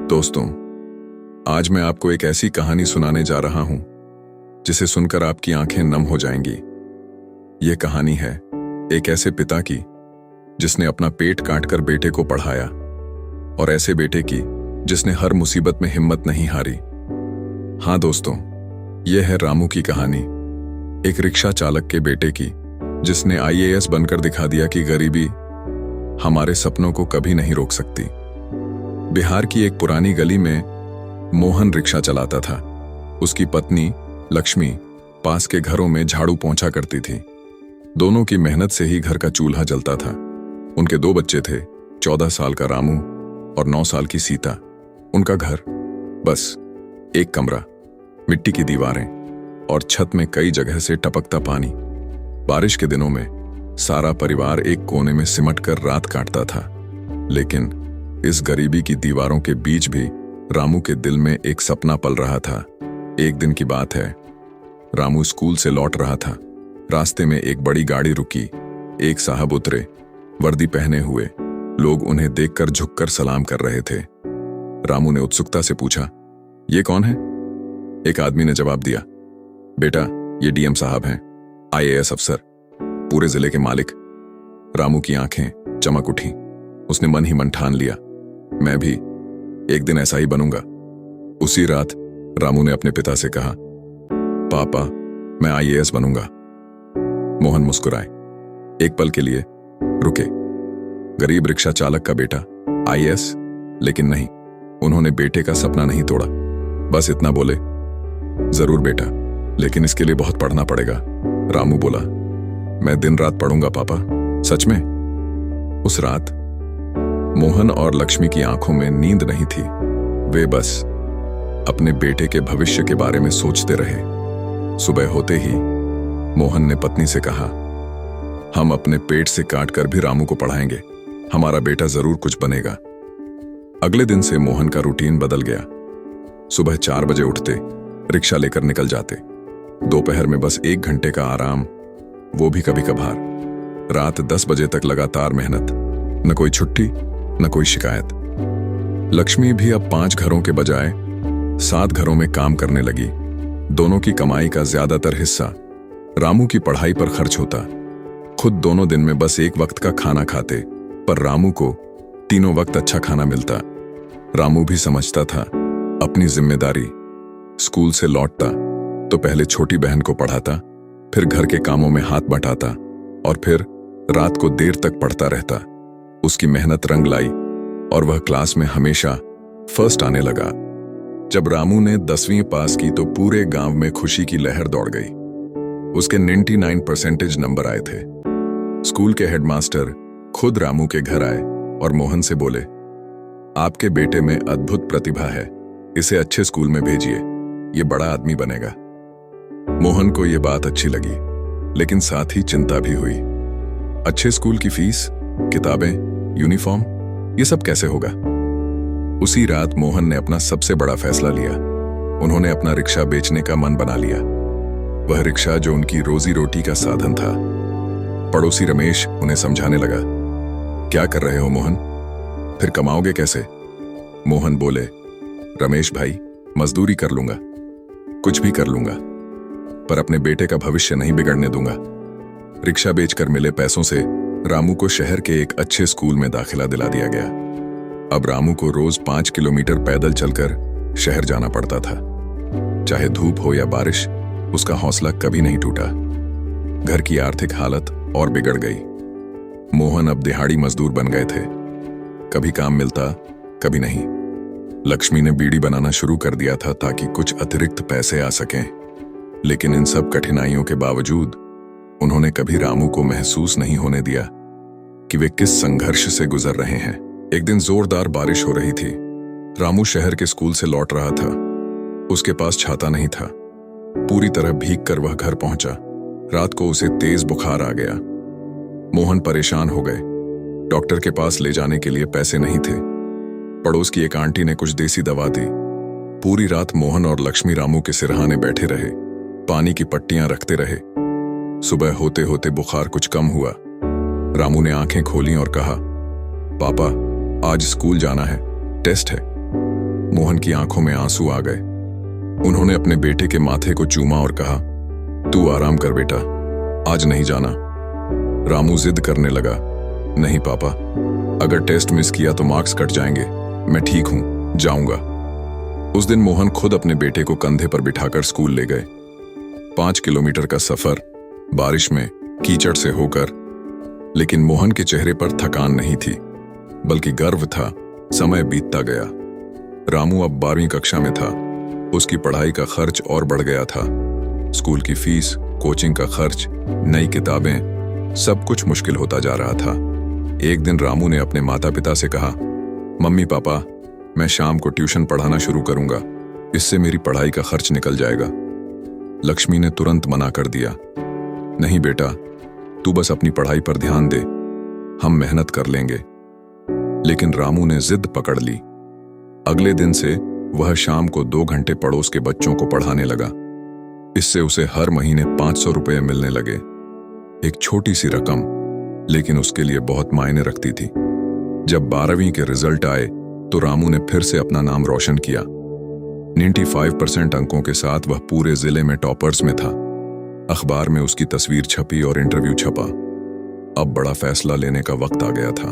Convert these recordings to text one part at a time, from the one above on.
दोस्तों, आज मैं आपको एक ऐसी कहानी सुनाने जा रहा हूं जिसे सुनकर आपकी आंखें नम हो जाएंगी। यह कहानी है एक ऐसे पिता की जिसने अपना पेट काटकर बेटे को पढ़ाया, और ऐसे बेटे की जिसने हर मुसीबत में हिम्मत नहीं हारी। हाँ दोस्तों, यह है रामू की कहानी, एक रिक्शा चालक के बेटे की जिसने IAS बनकर दिखा दिया कि गरीबी हमारे सपनों को कभी नहीं रोक सकती। बिहार की एक पुरानी गली में मोहन रिक्शा चलाता था। उसकी पत्नी लक्ष्मी पास के घरों में झाड़ू पोंछा करती थी। दोनों की मेहनत से ही घर का चूल्हा जलता था। उनके 2 बच्चे थे, 14 साल का रामू और 9 साल की सीता। उनका घर बस एक कमरा, मिट्टी की दीवारें और छत में कई जगह से टपकता पानी। बारिश के दिनों में सारा परिवार एक कोने में सिमट कर रात काटता था। लेकिन इस गरीबी की दीवारों के बीच भी रामू के दिल में एक सपना पल रहा था। एक दिन की बात है, रामू स्कूल से लौट रहा था। रास्ते में एक बड़ी गाड़ी रुकी। एक साहब उतरे, वर्दी पहने हुए। लोग उन्हें देखकर झुककर सलाम कर रहे थे। रामू ने उत्सुकता से पूछा, ये कौन है? एक आदमी ने जवाब दिया, बेटा, ये DM साहब हैं, IAS अफसर, पूरे जिले के मालिक। रामू की आंखें चमक उठी। उसने मन ही मन ठान लिया, मैं भी एक दिन ऐसा ही बनूंगा। उसी रात रामू ने अपने पिता से कहा, पापा, मैं IAS बनूंगा। मोहन मुस्कुराए। एक पल के लिए रुके। गरीब रिक्शा चालक का बेटा IAS? लेकिन नहीं, उन्होंने बेटे का सपना नहीं तोड़ा। बस इतना बोले, जरूर बेटा, लेकिन इसके लिए बहुत पढ़ना पड़ेगा। रामू बोला, मैं दिन रात पढ़ूंगा पापा, सच में। उस रात मोहन और लक्ष्मी की आंखों में नींद नहीं थी। वे बस अपने बेटे के भविष्य के बारे में सोचते रहे। सुबह होते ही मोहन ने पत्नी से कहा, हम अपने पेट से काटकर भी रामू को पढ़ाएंगे, हमारा बेटा जरूर कुछ बनेगा। अगले दिन से मोहन का रूटीन बदल गया। सुबह 4 बजे उठते, रिक्शा लेकर निकल जाते। दोपहर में बस 1 घंटे का आराम, वो भी कभी कभार। रात 10 बजे तक लगातार मेहनत, न कोई छुट्टी न कोई शिकायत। लक्ष्मी भी अब 5 घरों के बजाय 7 घरों में काम करने लगी। दोनों की कमाई का ज्यादातर हिस्सा रामू की पढ़ाई पर खर्च होता। खुद दोनों दिन में बस 1 वक्त का खाना खाते, पर रामू को तीनों वक्त अच्छा खाना मिलता। रामू भी समझता था अपनी जिम्मेदारी। स्कूल से लौटता तो पहले छोटी बहन को पढ़ाता, फिर घर के कामों में हाथ बटाता और फिर रात को देर तक पढ़ता रहता। उसकी मेहनत रंग लाई और वह क्लास में हमेशा फर्स्ट आने लगा। जब रामू ने 10वीं पास की तो पूरे गांव में खुशी की लहर दौड़ गई। उसके 99% नंबर आए थे। स्कूल के हेडमास्टर खुद रामू के घर आए और मोहन से बोले, आपके बेटे में अद्भुत प्रतिभा है, इसे अच्छे स्कूल में भेजिए, ये बड़ा आदमी बनेगा। मोहन को यह बात अच्छी लगी, लेकिन साथ ही चिंता भी हुई। अच्छे स्कूल की फीस, किताबें, यूनिफॉर्म, ये सब कैसे होगा? उसी रात मोहन ने अपना सबसे बड़ा फैसला लिया। उन्होंने अपना रिक्शा बेचने का मन बना लिया। वह रिक्शा जो उनकी रोजी रोटी का साधन था। पड़ोसी रमेश उन्हें समझाने लगा, क्या कर रहे हो मोहन, फिर कमाओगे कैसे? मोहन बोले, रमेश भाई, मजदूरी कर लूंगा, कुछ भी कर लूंगा, पर अपने बेटे का भविष्य नहीं बिगड़ने दूंगा। रिक्शा बेचकर मिले पैसों से रामू को शहर के एक अच्छे स्कूल में दाखिला दिला दिया गया। अब रामू को रोज 5 किलोमीटर पैदल चलकर शहर जाना पड़ता था। चाहे धूप हो या बारिश, उसका हौसला कभी नहीं टूटा। घर की आर्थिक हालत और बिगड़ गई। मोहन अब दिहाड़ी मजदूर बन गए थे। कभी काम मिलता, कभी नहीं। लक्ष्मी ने बीड़ी बनाना शुरू कर दिया था ताकि कुछ अतिरिक्त पैसे आ सकें। लेकिन इन सब कठिनाइयों के बावजूद उन्होंने कभी रामू को महसूस नहीं होने दिया कि वे किस संघर्ष से गुजर रहे हैं। एक दिन जोरदार बारिश हो रही थी। रामू शहर के स्कूल से लौट रहा था। उसके पास छाता नहीं था। पूरी तरह भीगकर वह घर पहुंचा। रात को उसे तेज बुखार आ गया। मोहन परेशान हो गए। डॉक्टर के पास ले जाने के लिए पैसे नहीं थे। पड़ोस की एक आंटी ने कुछ देसी दवा दी। पूरी रात मोहन और लक्ष्मी रामू के सिरहाने बैठे रहे, पानी की पट्टियां रखते रहे। सुबह होते होते बुखार कुछ कम हुआ। रामू ने आंखें खोली और कहा, पापा, आज स्कूल जाना है, टेस्ट है। मोहन की आंखों में आंसू आ गए। उन्होंने अपने बेटे के माथे को चूमा और कहा, तू आराम कर बेटा, आज नहीं जाना। रामू जिद करने लगा, नहीं पापा, अगर टेस्ट मिस किया तो मार्क्स कट जाएंगे। मैं ठीक हूं, जाऊंगा। उस दिन मोहन खुद अपने बेटे को कंधे पर बिठाकर स्कूल ले गए। 5 किलोमीटर का सफर, बारिश में, कीचड़ से होकर। लेकिन मोहन के चेहरे पर थकान नहीं थी, बल्कि गर्व था। समय बीतता गया। रामू अब 12वीं कक्षा में था। उसकी पढ़ाई का खर्च और बढ़ गया था। स्कूल की फीस, कोचिंग का खर्च, नई किताबें, सब कुछ मुश्किल होता जा रहा था। एक दिन रामू ने अपने माता पिता से कहा, मम्मी पापा, मैं शाम को ट्यूशन पढ़ाना शुरू करूंगा, इससे मेरी पढ़ाई का खर्च निकल जाएगा। लक्ष्मी ने तुरंत मना कर दिया, नहीं बेटा, तू बस अपनी पढ़ाई पर ध्यान दे, हम मेहनत कर लेंगे। लेकिन रामू ने जिद पकड़ ली। अगले दिन से वह शाम को 2 घंटे पड़ोस के बच्चों को पढ़ाने लगा। इससे उसे हर महीने 500 रुपये मिलने लगे। एक छोटी सी रकम, लेकिन उसके लिए बहुत मायने रखती थी। जब 12वीं के रिजल्ट आए तो रामू ने फिर से अपना नाम रोशन किया। 95% अंकों के साथ वह पूरे जिले में टॉपर्स में था। अखबार में उसकी तस्वीर छपी और इंटरव्यू छपा। अब बड़ा फैसला लेने का वक्त आ गया था।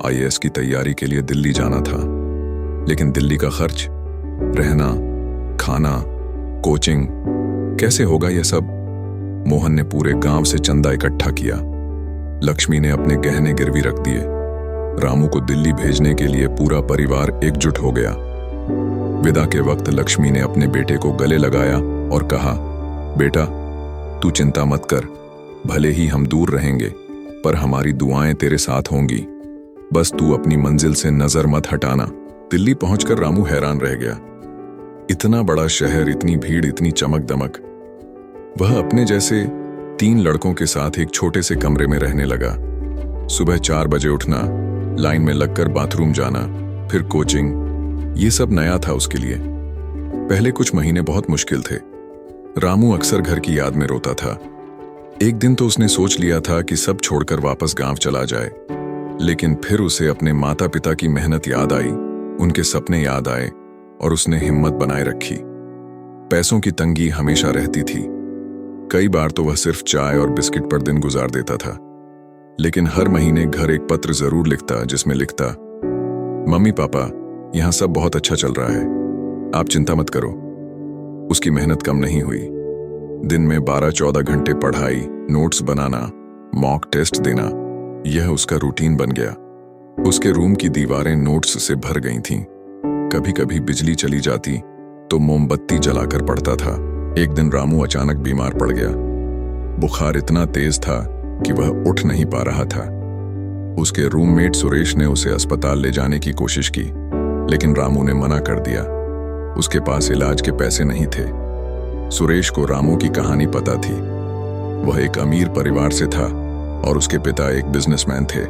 आईएएस की तैयारी के लिए दिल्ली जाना था। लेकिन दिल्ली का खर्च, रहना, खाना, कोचिंग, कैसे होगा यह सब? मोहन ने पूरे गांव से चंदा इकट्ठा किया। लक्ष्मी ने अपने गहने गिरवी रख दिए। रामू को दिल्ली भेजने के लिए पूरा परिवार एकजुट हो गया। विदा के वक्त लक्ष्मी ने अपने बेटे को गले लगाया और कहा, बेटा, तू चिंता मत कर, भले ही हम दूर रहेंगे, पर हमारी दुआएं तेरे साथ होंगी। बस तू अपनी मंजिल से नजर मत हटाना। दिल्ली पहुंचकर रामू हैरान रह गया। इतना बड़ा शहर, इतनी भीड़, इतनी चमक दमक। वह अपने जैसे 3 लड़कों के साथ एक छोटे से कमरे में रहने लगा। सुबह 4 बजे उठना, लाइन में लगकर बाथरूम जाना, फिर कोचिंग, ये सब नया था उसके लिए। पहले कुछ महीने बहुत मुश्किल थे। रामू अक्सर घर की याद में रोता था। एक दिन तो उसने सोच लिया था कि सब छोड़कर वापस गांव चला जाए। लेकिन फिर उसे अपने माता पिता की मेहनत याद आई, उनके सपने याद आए और उसने हिम्मत बनाए रखी। पैसों की तंगी हमेशा रहती थी। कई बार तो वह सिर्फ चाय और बिस्किट पर दिन गुजार देता था। लेकिन हर महीने घर एक पत्र जरूर लिखता, जिसमें लिखता, मम्मी पापा, यहां सब बहुत अच्छा चल रहा है, आप चिंता मत करो। उसकी मेहनत कम नहीं हुई। दिन में 12-14 घंटे पढ़ाई, नोट्स बनाना, मॉक टेस्ट देना, यह उसका रूटीन बन गया। उसके रूम की दीवारें नोट्स से भर गई थीं। कभी कभी बिजली चली जाती तो मोमबत्ती जलाकर पढ़ता था। एक दिन रामू अचानक बीमार पड़ गया। बुखार इतना तेज था कि वह उठ नहीं पा रहा था। उसके रूममेट सुरेश ने उसे अस्पताल ले जाने की कोशिश की, लेकिन रामू ने मना कर दिया। उसके पास इलाज के पैसे नहीं थे। सुरेश को रामू की कहानी पता थी। वह एक अमीर परिवार से था और उसके पिता एक बिजनेसमैन थे।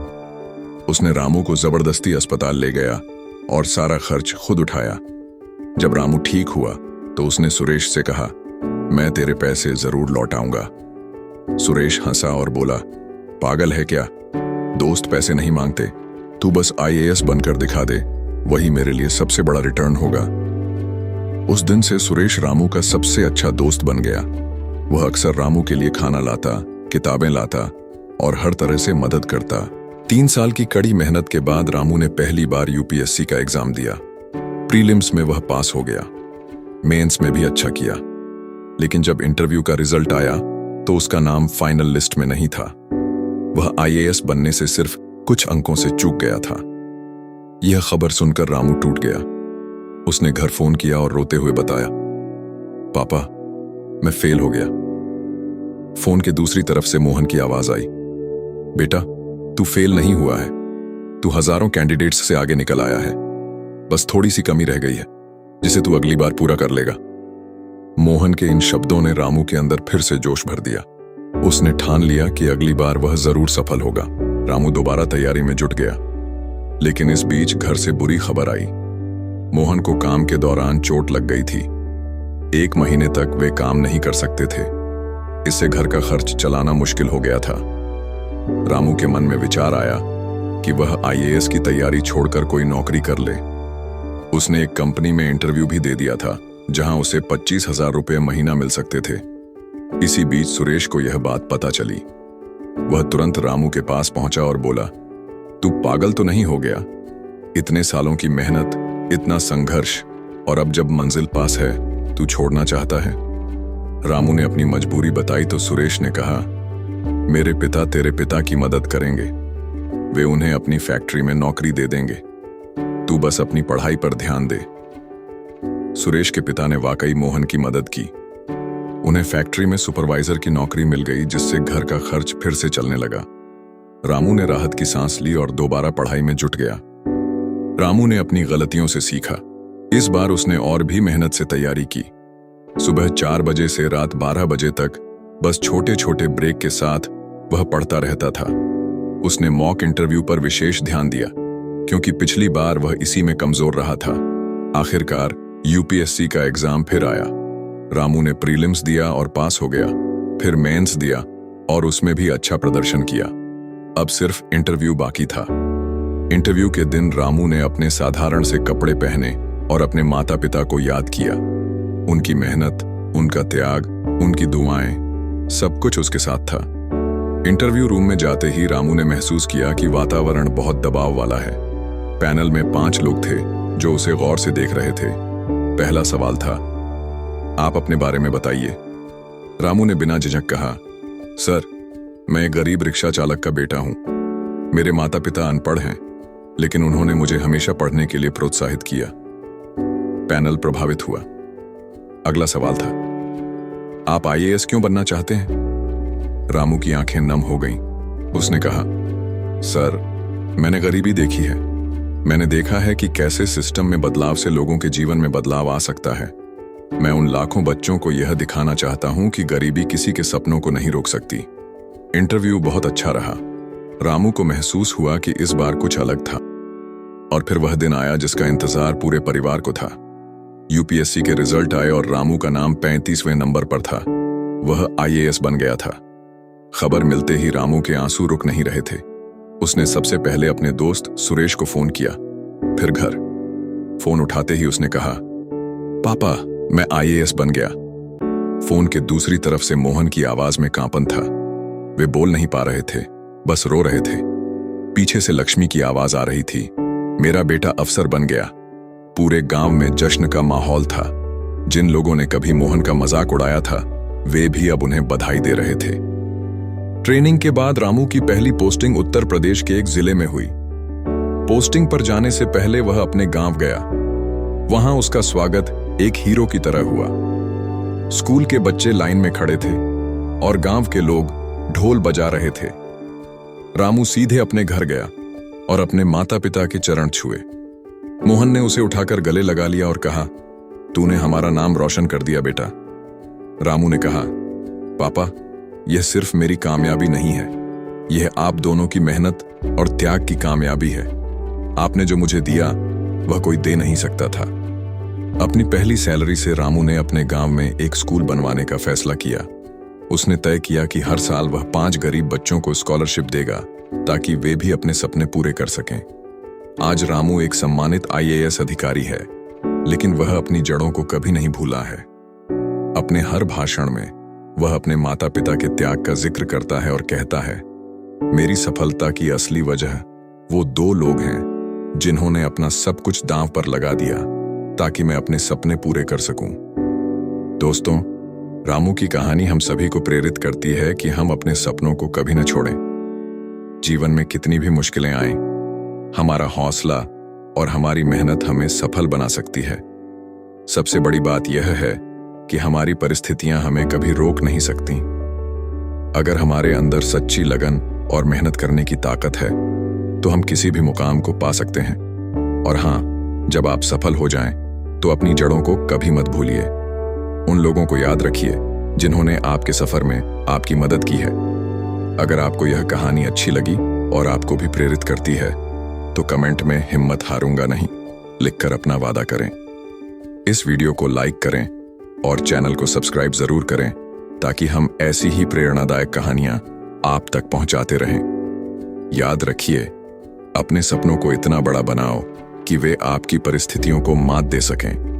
उसने रामू को जबरदस्ती अस्पताल ले गया और सारा खर्च खुद उठाया। जब रामू ठीक हुआ तो उसने सुरेश से कहा, मैं तेरे पैसे जरूर लौटाऊंगा। सुरेश हंसा और बोला, पागल है क्या? दोस्त पैसे नहीं मांगते, तू बस आईएएस बनकर दिखा दे, वही मेरे लिए सबसे बड़ा रिटर्न होगा। उस दिन से सुरेश रामू का सबसे अच्छा दोस्त बन गया। वह अक्सर रामू के लिए खाना लाता, किताबें लाता और हर तरह से मदद करता। 3 साल की कड़ी मेहनत के बाद रामू ने पहली बार यूपीएससी का एग्जाम दिया। प्रीलिम्स में वह पास हो गया, मेंस में भी अच्छा किया। लेकिन जब इंटरव्यू का रिजल्ट आया तो उसका नाम फाइनल लिस्ट में नहीं था। वह आईएएस बनने से सिर्फ कुछ अंकों से चूक गया था। यह खबर सुनकर रामू टूट गया। उसने घर फोन किया और रोते हुए बताया, पापा, मैं फेल हो गया। फोन के दूसरी तरफ से मोहन की आवाज आई, बेटा, तू फेल नहीं हुआ है, तू हजारों कैंडिडेट्स से आगे निकल आया है। बस थोड़ी सी कमी रह गई है, जिसे तू अगली बार पूरा कर लेगा। मोहन के इन शब्दों ने रामू के अंदर फिर से जोश भर दिया। उसने ठान लिया कि अगली बार वह जरूर सफल होगा। रामू दोबारा तैयारी में जुट गया। लेकिन इस बीच घर से बुरी खबर आई। मोहन को काम के दौरान चोट लग गई थी। 1 महीने तक वे काम नहीं कर सकते थे। इससे घर का खर्च चलाना मुश्किल हो गया था। रामू के मन में विचार आया कि वह आईएएस की तैयारी छोड़कर कोई नौकरी कर ले। उसने एक कंपनी में इंटरव्यू भी दे दिया था जहां उसे 25,000 रुपये महीना मिल सकते थे। इसी बीच सुरेश को यह बात पता चली। वह तुरंत रामू के पास पहुंचा और बोला, तू पागल तो नहीं हो गया? इतने सालों की मेहनत, इतना संघर्ष, और अब जब मंजिल पास है तू छोड़ना चाहता है? रामू ने अपनी मजबूरी बताई तो सुरेश ने कहा, मेरे पिता तेरे पिता की मदद करेंगे। वे उन्हें अपनी फैक्ट्री में नौकरी दे देंगे। तू बस अपनी पढ़ाई पर ध्यान दे। सुरेश के पिता ने वाकई मोहन की मदद की। उन्हें फैक्ट्री में सुपरवाइजर की नौकरी मिल गई, जिससे घर का खर्च फिर से चलने लगा। रामू ने राहत की सांस ली और दोबारा पढ़ाई में जुट गया। रामू ने अपनी गलतियों से सीखा। इस बार उसने और भी मेहनत से तैयारी की। सुबह 4 बजे से रात 12 बजे तक बस छोटे छोटे ब्रेक के साथ वह पढ़ता रहता था। उसने मॉक इंटरव्यू पर विशेष ध्यान दिया, क्योंकि पिछली बार वह इसी में कमजोर रहा था। आखिरकार यूपीएससी का एग्जाम फिर आया। रामू ने प्रीलिम्स दिया और पास हो गया। फिर मेंस दिया और उसमें भी अच्छा प्रदर्शन किया। अब सिर्फ इंटरव्यू बाकी था। इंटरव्यू के दिन रामू ने अपने साधारण से कपड़े पहने और अपने माता पिता को याद किया। उनकी मेहनत, उनका त्याग, उनकी दुआएं, सब कुछ उसके साथ था। इंटरव्यू रूम में जाते ही रामू ने महसूस किया कि वातावरण बहुत दबाव वाला है। पैनल में 5 लोग थे जो उसे गौर से देख रहे थे। पहला सवाल था, आप अपने बारे में बताइए। रामू ने बिना झिझक कहा, सर, मैं एक गरीब रिक्शा चालक का बेटा हूं। मेरे माता पिता अनपढ़ हैं, लेकिन उन्होंने मुझे हमेशा पढ़ने के लिए प्रोत्साहित किया। पैनल प्रभावित हुआ। अगला सवाल था, आप आईएएस क्यों बनना चाहते हैं? रामू की आंखें नम हो गईं। उसने कहा, सर, मैंने गरीबी देखी है। मैंने देखा है कि कैसे सिस्टम में बदलाव से लोगों के जीवन में बदलाव आ सकता है। मैं उन लाखों बच्चों को यह दिखाना चाहता हूं कि गरीबी किसी के सपनों को नहीं रोक सकती। इंटरव्यू बहुत अच्छा रहा। रामू को महसूस हुआ कि इस बार कुछ अलग था। और फिर वह दिन आया जिसका इंतजार पूरे परिवार को था। यूपीएससी के रिजल्ट आए और रामू का नाम 35वें नंबर पर था। वह आईएएस बन गया था। खबर मिलते ही रामू के आंसू रुक नहीं रहे थे। उसने सबसे पहले अपने दोस्त सुरेश को फोन किया, फिर घर। फोन उठाते ही उसने कहा, पापा, मैं आईएएस बन गया। फोन के दूसरी तरफ से मोहन की आवाज में कांपन था। वे बोल नहीं पा रहे थे, बस रो रहे थे। पीछे से लक्ष्मी की आवाज आ रही थी, मेरा बेटा अफसर बन गया। पूरे गांव में जश्न का माहौल था। जिन लोगों ने कभी मोहन का मजाक उड़ाया था, वे भी अब उन्हें बधाई दे रहे थे। ट्रेनिंग के बाद रामू की पहली पोस्टिंग उत्तर प्रदेश के एक जिले में हुई। पोस्टिंग पर जाने से पहले वह अपने गांव गया। वहां उसका स्वागत एक हीरो की तरह हुआ। स्कूल के बच्चे लाइन में खड़े थे और गांव के लोग ढोल बजा रहे थे। रामू सीधे अपने घर गया और अपने माता पिता के चरण छुए। मोहन ने उसे उठाकर गले लगा लिया और कहा, तूने हमारा नाम रोशन कर दिया बेटा। रामू ने कहा, पापा, यह सिर्फ मेरी कामयाबी नहीं है, यह आप दोनों की मेहनत और त्याग की कामयाबी है। आपने जो मुझे दिया वह कोई दे नहीं सकता था। अपनी पहली सैलरी से रामू ने अपने गांव में एक स्कूल बनवाने का फैसला किया। उसने तय किया कि हर साल वह 5 गरीब बच्चों को स्कॉलरशिप देगा, ताकि वे भी अपने सपने पूरे कर सकें। आज रामू एक सम्मानित आईएएस अधिकारी है, लेकिन वह अपनी जड़ों को कभी नहीं भूला है। अपने हर भाषण में वह अपने माता पिता के त्याग का जिक्र करता है और कहता है, मेरी सफलता की असली वजह वो 2 लोग हैं जिन्होंने अपना सब कुछ दांव पर लगा दिया ताकि मैं अपने सपने पूरे कर सकूं। दोस्तों, रामू की कहानी हम सभी को प्रेरित करती है कि हम अपने सपनों को कभी न छोड़ें। जीवन में कितनी भी मुश्किलें आएं, हमारा हौसला और हमारी मेहनत हमें सफल बना सकती है। सबसे बड़ी बात यह है कि हमारी परिस्थितियां हमें कभी रोक नहीं सकती। अगर हमारे अंदर सच्ची लगन और मेहनत करने की ताकत है, तो हम किसी भी मुकाम को पा सकते हैं। और हाँ, जब आप सफल हो जाएं, तो अपनी जड़ों को कभी मत भूलिए। उन लोगों को याद रखिए जिन्होंने आपके सफर में आपकी मदद की है। अगर आपको यह कहानी अच्छी लगी और आपको भी प्रेरित करती है, तो कमेंट में हिम्मत हारूंगा नहीं लिखकर अपना वादा करें। इस वीडियो को लाइक करें और चैनल को सब्सक्राइब जरूर करें, ताकि हम ऐसी ही प्रेरणादायक कहानियां आप तक पहुंचाते रहें। याद रखिए, अपने सपनों को इतना बड़ा बनाओ कि वे आपकी परिस्थितियों को मात दे सकें।